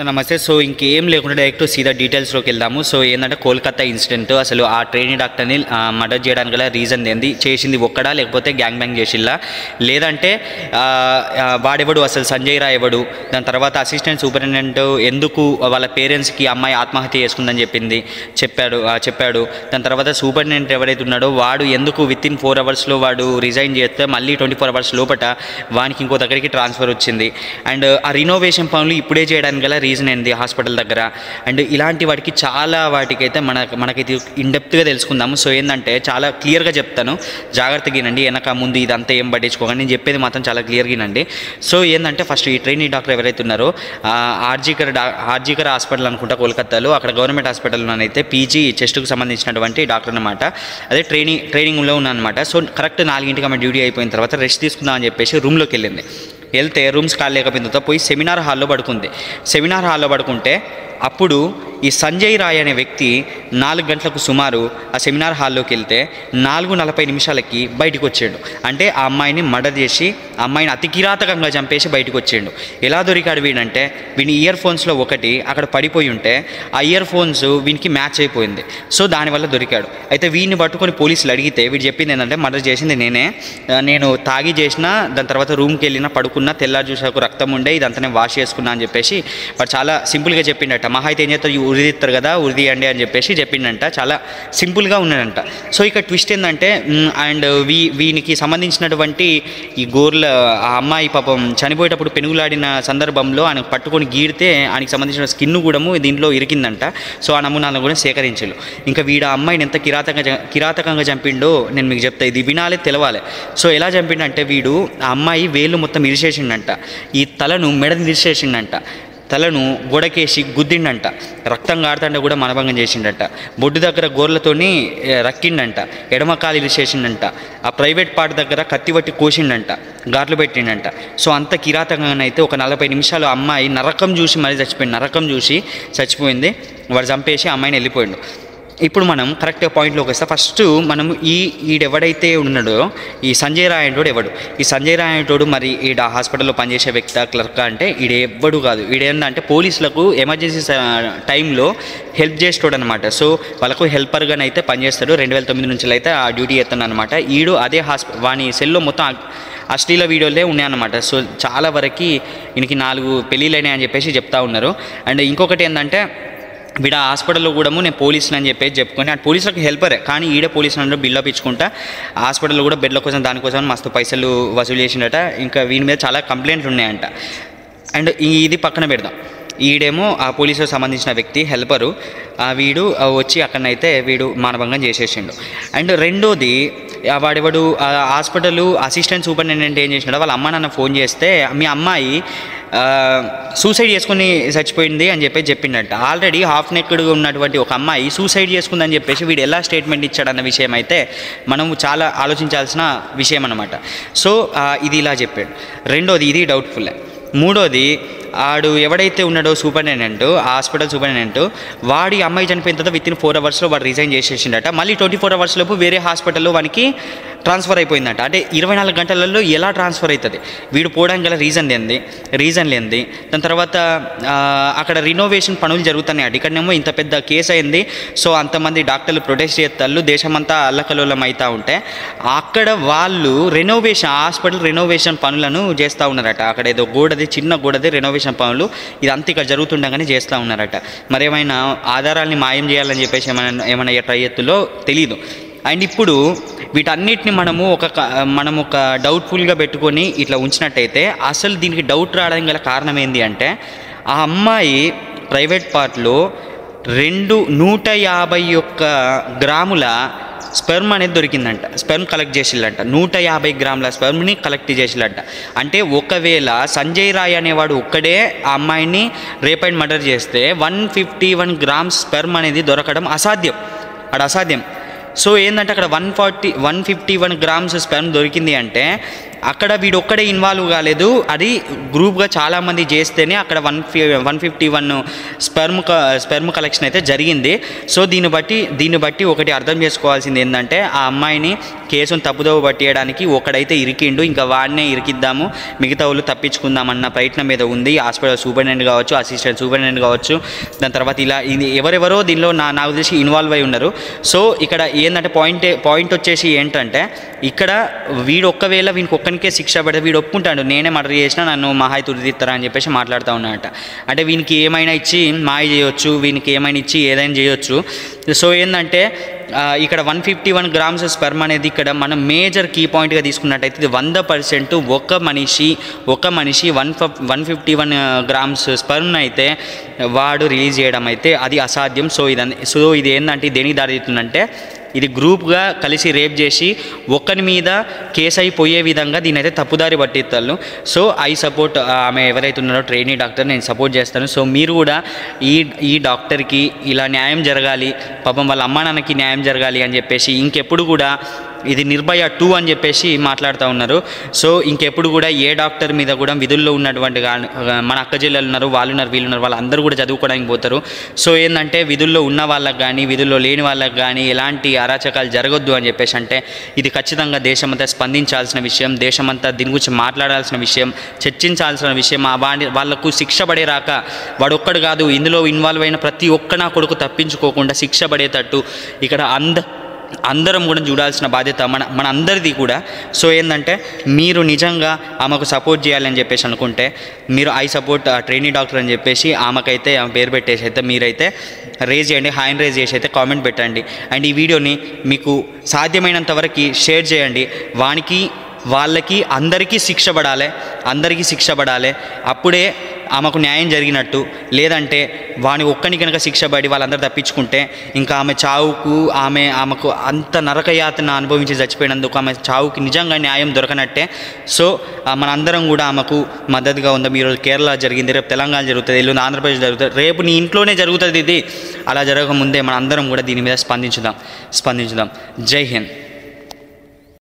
నమస్తే. సో ఇంకేం లేకుండా డైరెక్ట్ సీదా డీటెయిల్స్లోకి వెళ్దాము. సో ఏంటంటే కోల్కతా ఇన్సిడెంట్, అసలు ఆ ట్రైనీ డాక్టర్ని మర్డర్ చేయడానికి గల రీజన్ ఏంది, చేసింది ఒక్కడా లేకపోతే గ్యాంగ్ బ్యాంగ్ చేసిల్లా, లేదంటే వాడెవడు అసలు సంజయ్ రాయ్ ఎవడు, దాని తర్వాత అసిస్టెంట్ సూపరింటెండెంట్ ఎందుకు వాళ్ళ పేరెంట్స్కి అమ్మాయి ఆత్మహత్య చేసుకుందని చెప్పాడు. దాని తర్వాత సూపరింటెండెంట్ ఎవరైతే ఉన్నాడో వాడు ఎందుకు వితిన్ 4 అవర్స్లో వాడు రిజైన్ చేస్తే మళ్ళీ 24 అవర్స్ లోపల వానికి ఇంకో దగ్గరికి ట్రాన్స్ఫర్ వచ్చింది. అండ్ ఆ రినోవేషన్ పనులు ఇప్పుడే చేయడానికి గల రీజన్ ఏంది హాస్పిటల్ దగ్గర. అండ్ ఇలాంటి వాటికి చాలా వాటికైతే మనకైతే ఇన్డెప్త్గా తెలుసుకుందాము. సో ఏంటంటే చాలా క్లియర్గా చెప్తాను, జాగ్రత్తగా వినండి. వెనక ముందు ఇదంతా ఏం పట్టించుకోకండి, నేను చెప్పేది మాత్రం చాలా క్లియర్గా వినండి. సో ఏంటంటే ఫస్ట్ ఈ ట్రైనీ డాక్టర్ ఎవరైతే ఉన్నారో ఆర్జీకర్ హాస్పిటల్ అనుకుంటా కోల్కతాలో, అక్కడ గవర్నమెంట్ హాస్పిటల్లోనైతే పీజీ చెస్ట్కు సంబంధించినటువంటి డాక్టర్ అనమాట. అదే ట్రైనింగ్లో ఉన్నానమాట. సో కరెక్ట్ 4 ఆమె డ్యూటీ అయిపోయిన తర్వాత రెస్ట్ తీసుకుందామని చెప్పేసి రూమ్లోకి వెళ్తే రూమ్స్ ఖాళీ లేకపోయిన తర్వాత పోయి సెమినార్ హాల్లో పడుకుంటే అప్పుడు ఈ సంజయ్ రాయ్ అనే వ్యక్తి 4 గంటలకు సుమారు ఆ సెమినార్ హాల్లోకి వెళ్తే 4:40 బయటకు వచ్చాడు. అంటే ఆ అమ్మాయిని మర్డర్ చేసి ఆ అమ్మాయిని అతి కిరాతకంగా చంపేసి బయటకు వచ్చాడు. ఎలా దొరికాడు వీడంటే, వీని ఇయర్ ఫోన్స్లో ఒకటి అక్కడ పడిపోయి ఉంటే ఆ ఇయర్ ఫోన్స్ వీనికి మ్యాచ్ అయిపోయింది. సో దానివల్ల దొరికాడు. అయితే వీడిని పట్టుకొని పోలీసులు అడిగితే వీడు చెప్పింది ఏంటంటే, మర్డర్ చేసింది నేను తాగి చేసిన, దాని తర్వాత రూమ్కి వెళ్ళిన పడుకున్న, తెల్లారి చూసాకు రక్తం ఉండే, ఇదంతా నేను వాష్ చేసుకున్నా అని చెప్పేసి వాడు చాలా సింపుల్గా చెప్పిండట. మహా అయితే ఏం చేస్తారు, ఉరి తీస్తారు కదా, ఉరిదీయండి అని చెప్పేసి చెప్పిండంట. చాలా సింపుల్గా ఉన్నాడంట. సో ఇక ట్విస్ట్ ఏంటంటే, అండ్ వీనికి సంబంధించినటువంటి ఈ ఆ అమ్మాయి పాపం చనిపోయేటప్పుడు పెనుగులాడిన సందర్భంలో ఆయన పట్టుకొని గీడితే ఆయనకి సంబంధించిన స్కిన్ కూడా దీంట్లో ఇరికిందంట. సో ఆ నమూనాలను కూడా సేకరించారు. ఇంకా వీడు ఆ అమ్మాయిని ఎంత కిరాతకంగా చంపిండో నేను మీకు చెప్తా, ఇది వినాలి, తెలవాలి. సో ఎలా చంపిండంటే, వీడు ఆ అమ్మాయి వేళ్ళు మొత్తం ఇరిసేసిండంట, ఈ తలను మెడని ఇరిసేసిండంట, తలను గోడకేసి గుద్దిండంట, రక్తం కాడుతుంటే కూడా మనభంగం చేసిండట, బొడ్డు దగ్గర గోర్లతోని రక్కిండంట, ఎడమకాలు ఇరిసేసిండంట, ఆ ప్రైవేట్ పార్ట్ దగ్గర కత్తివట్టి కోసిండంట, గాట్లు పెట్టిండంట. సో అంత కిరాతకంగానైతే ఒక 40 నిమిషాలు అమ్మాయి నరకం చూసి మరీ చచ్చిపోయింది. వాడు చంపేసి అమ్మాయిని వెళ్ళిపోయిండు. ఇప్పుడు మనం కరెక్ట్గా పాయింట్లోకి వస్తే, ఫస్ట్ మనం ఈడెవడైతే ఉన్నాడో ఈ సంజయ్ రాయ్ అంటోడు ఎవడు, ఈ సంజయ్ రాయ్ అంటోడు మరి ఈడ హాస్పిటల్లో పనిచేసే వ్యక్తి క్లర్క్ అంటే ఈడెవ్వడు కాదు. ఈడేందంటే పోలీసులకు ఎమర్జెన్సీ టైంలో హెల్ప్ చేస్తాడు అనమాట. సో వాళ్ళకు హెల్పర్గానైతే పనిచేస్తాడు. 2009 నుంచి అయితే ఆ డ్యూటీ చేస్తాడు అనమాట. ఈడు అదే వాని సెల్లో మొత్తం అశ్లీల వీడియోలే ఉన్నాయన్నమాట. సో చాలా వరకు ఈయనకి 4 పెళ్ళిళ్ళైనాయి అని చెప్పేసి చెప్తా ఉన్నారు. అండ్ ఇంకొకటి ఏంటంటే, వీడు ఆ హాస్పిటల్లో కూడా నేను పోలీసులు అని చెప్పేసి చెప్పుకొని, ఆ పోలీసులకు హెల్పరే కానీ ఈడే పోలీసులు అంటే బిల్డప్ ఇచ్చుకుంటా హాస్పిటల్లో కూడా బెడ్ల కోసం దానికోసం మస్తు పైసలు వసూలు చేసిండట. ఇంకా వీని మీద చాలా కంప్లైంట్లు ఉన్నాయంట. అండ్ ఇది పక్కన పెడదాం. ఈడేమో ఆ పోలీసులకు సంబంధించిన వ్యక్తి హెల్పరు, వీడు వచ్చి అక్కడనైతే వీడు మానభంగం చేసేసిండు. అండ్ రెండోది, వాడెవడు హాస్పిటల్ అసిస్టెంట్ సూపరింటెండెంట్ ఏం చేసినాడో వాళ్ళ అమ్మ నాన్న ఫోన్ చేస్తే, మీ అమ్మాయి సూసైడ్ చేసుకుని చచ్చిపోయింది అని చెప్పేసి చెప్పిండట. ఆల్రెడీ హాఫ్ నెక్డ్గా ఉన్నటువంటి ఒక అమ్మాయి సూసైడ్ చేసుకుందని చెప్పేసి వీడు ఎలా స్టేట్మెంట్ ఇచ్చాడన్న విషయం అయితే మనం చాలా ఆలోచించాల్సిన విషయం అన్నమాట. సో ఇది ఇలా చెప్పాడు. రెండోది, ఇది డౌట్ఫుల్. మూడోది, ఆడు ఎవడైతే ఉన్నాడో సూపరింటెండెంట్, హాస్పిటల్ సూపరింటెండెంట్, వాడి అమ్మాయి చనిపోయిన తర్వాత వితిన్ 4 అవర్స్లో వాడు రిజైన్ చేసేసిండట. మళ్ళీ 24 అవర్స్ లోపు వేరే హాస్పిటల్లో వానికి ట్రాన్స్ఫర్ అయిపోయిందట. అంటే 24 గంటలలో ఎలా ట్రాన్స్ఫర్ అవుతుంది? వీడు పోవడానికి గల రీజన్ లేనిది. దాని తర్వాత అక్కడ రినోవేషన్ పనులు జరుగుతున్నాయి. ఇక్కడనేమో ఇంత పెద్ద కేసు అయింది. సో అంతమంది డాక్టర్లు ప్రొటెస్ట్ చేస్తారు, దేశమంతా అల్లకల్లోలం అవుతూ ఉంటే అక్కడ వాళ్ళు హాస్పిటల్ రెనోవేషన్ పనులను చేస్తూ ఉన్నారట. అక్కడ ఏదో చిన్న గోడది రెనోవేషన్ పనులు, ఇదంతా ఇక్కడ జరుగుతుండగానే చేస్తూ ఉన్నారట. మరేమైనా ఆధారాలని మాయం చేయాలని చెప్పేసి ఏమైనా ట్రై చేస్తుందో తెలీదు. అండ్ ఇప్పుడు వీటన్నిటిని మనము ఒక డౌట్ఫుల్గా పెట్టుకొని ఇట్లా ఉంచినట్టయితే, అసలు దీనికి డౌట్ రావడానికి గల కారణం ఏంటి అంటే, ఆ అమ్మాయి ప్రైవేట్ పార్ట్లో 151 గ్రాముల స్పెర్మ్ అనేది దొరికిందంట. Sperm collect చేసిల్లంట. 150 గ్రాముల స్పెర్మ్ని కలెక్ట్ చేసిల్లంట. అంటే ఒకవేళ సంజయ్ రాయ్ అనేవాడు ఒక్కడే ఆ అమ్మాయిని రేప్ అండ్ మర్డర్ చేస్తే 151 గ్రామ్స్ స్పెర్మ్ అనేది దొరకడం అసాధ్యం. సో ఏంటంటే అక్కడ 151 గ్రామ్స్ స్పెర్మ్ దొరికింది అంటే అక్కడ వీడొక్కడే ఇన్వాల్వ్ కాలేదు, అది గ్రూప్గా చాలామంది చేస్తేనే అక్కడ 151 స్పెర్మ్ కలెక్షన్ అయితే జరిగింది. సో దీన్ని బట్టి ఒకటి అర్థం చేసుకోవాల్సింది ఏంటంటే ఆ అమ్మాయిని కేసును తప్పుదోవ పట్టేయడానికి ఒకడైతే ఇరికిండు, ఇంకా వాడినే ఇరికిద్దాము, మిగతా వాళ్ళు తప్పించుకుందామన్న ప్రయత్నం మీద ఉంది. హాస్పిటల్ సూపరింటెండెంట్ కావచ్చు, అసిస్టెంట్ సూపరింటెండెంట్ కావచ్చు, దాని తర్వాత ఇలా ఇది ఎవరెవరో దీనిలో నాకు తెలిసి ఇన్వాల్వ్ అయి ఉన్నారు. సో ఇక్కడ ఏంటంటే పాయింట్ వచ్చేసి ఏంటంటే ఇక్కడ వీడు ఒక్కవేళ వీనికి ఒక్కనికే శిక్ష పడితే వీడు ఒప్పుకుంటాడు, నేనే మర్డర్ చేసినా, నన్ను మహాయి తుడిదిస్తారా అని చెప్పేసి మాట్లాడుతూ ఉన్నాడట. అంటే వీనికి ఏమైనా ఇచ్చి మాయ చేయొచ్చు, వీనికి ఏమైనా ఇచ్చి ఏదైనా చేయొచ్చు. సో ఏంటంటే ఇక్కడ 151 గ్రామ్స్ స్పెర్మ్ అనేది ఇక్కడ మనం మేజర్ కీ పాయింట్గా తీసుకున్నట్టయితే ఇది 100% ఒక మనిషి 151 గ్రామ్స్ స్పెర్మ్ని అయితే వాడు రిలీజ్ చేయడం అయితే అది అసాధ్యం. సో ఇది ఏంటంటే దేనికి దారితీస్తుందంటే ఇది గ్రూప్గా కలిసి రేప్ చేసి ఒక్కరి మీద కేసు అయిపోయే విధంగా దీని అయితే తప్పుదారి పట్టిస్తారు. సో ఐ సపోర్ట్ ఆమె ఎవరైతే ఉన్నారో ట్రైనీ డాక్టర్, నేను సపోర్ట్ చేస్తాను. సో మీరు కూడా ఈ డాక్టర్కి ఇలా న్యాయం జరగాలి, పాపం వాళ్ళ అమ్మా నాన్నకి న్యాయం జరగాలి అని చెప్పేసి ఇంకెప్పుడు కూడా ఇది నిర్భయ 2 అని చెప్పేసి మాట్లాడుతూ ఉన్నారు. సో ఇంకెప్పుడు కూడా ఏ డాక్టర్ మీద కూడా విధుల్లో ఉన్నటువంటి మన అక్క చెల్లెలు ఉన్నారు, వీళ్ళున్నారు, వాళ్ళందరూ కూడా చదువుకోవడానికి పోతారు. సో ఏంటంటే విధుల్లో ఉన్న వాళ్ళకి కానీ విధుల్లో లేని వాళ్ళకి కానీ ఎలాంటి అరాచకాలు జరగొద్దు అని చెప్పేసి అంటే ఇది ఖచ్చితంగా దేశమంతా స్పందించాల్సిన విషయం, దేశమంతా దీని గురించి మాట్లాడాల్సిన విషయం, చర్చించాల్సిన విషయం. వాళ్ళకు శిక్ష పడేరాక వాడొక్కడు కాదు, ఇందులో ఇన్వాల్వ్ అయిన ప్రతి ఒక్క నా కొడుకు తప్పించుకోకుండా శిక్ష పడేటట్టు ఇక్కడ అందరం కూడా చూడాల్సిన బాధ్యత మన అందరిది కూడా. సో ఏంటంటే మీరు నిజంగా ఆమెకు సపోర్ట్ చేయాలని చెప్పేసి అనుకుంటే మీరు ఐ సపోర్ట్ ట్రైనీ డాక్టర్ అని చెప్పేసి ఆమెకైతే ఆమె పేరు పెట్టేసి అయితే మీరైతే రేజ్ చేయండి, హ్యాండ్ రేజ్ చేసి అయితే కామెంట్ పెట్టండి. అండ్ ఈ వీడియోని మీకు సాధ్యమైనంత వరకు షేర్ చేయండి. వాళ్ళకి అందరికీ శిక్ష పడాలి, అప్పుడే ఆమెకు న్యాయం జరిగినట్టు. లేదంటే వాని ఒక్కని కనుక శిక్ష పడి వాళ్ళందరూ తప్పించుకుంటే ఇంకా ఆమె చావుకు ఆమెకు అంత నరకయాతన అనుభవించి చచ్చిపోయినందుకు ఆమె చావుకి నిజంగా న్యాయం దొరకనట్టే. సో మనందరం కూడా ఆమెకు మద్దతుగా ఉందాం. ఈరోజు కేరళ జరిగింది, రేపు తెలంగాణ జరుగుతుంది, ఎల్లుండి ఆంధ్రప్రదేశ్ జరుగుతుంది, రేపు నీ ఇంట్లోనే జరుగుతుంది ఇది. అలా జరగకముందే మనందరం కూడా దీని మీద స్పందించుదాం. జై హింద్.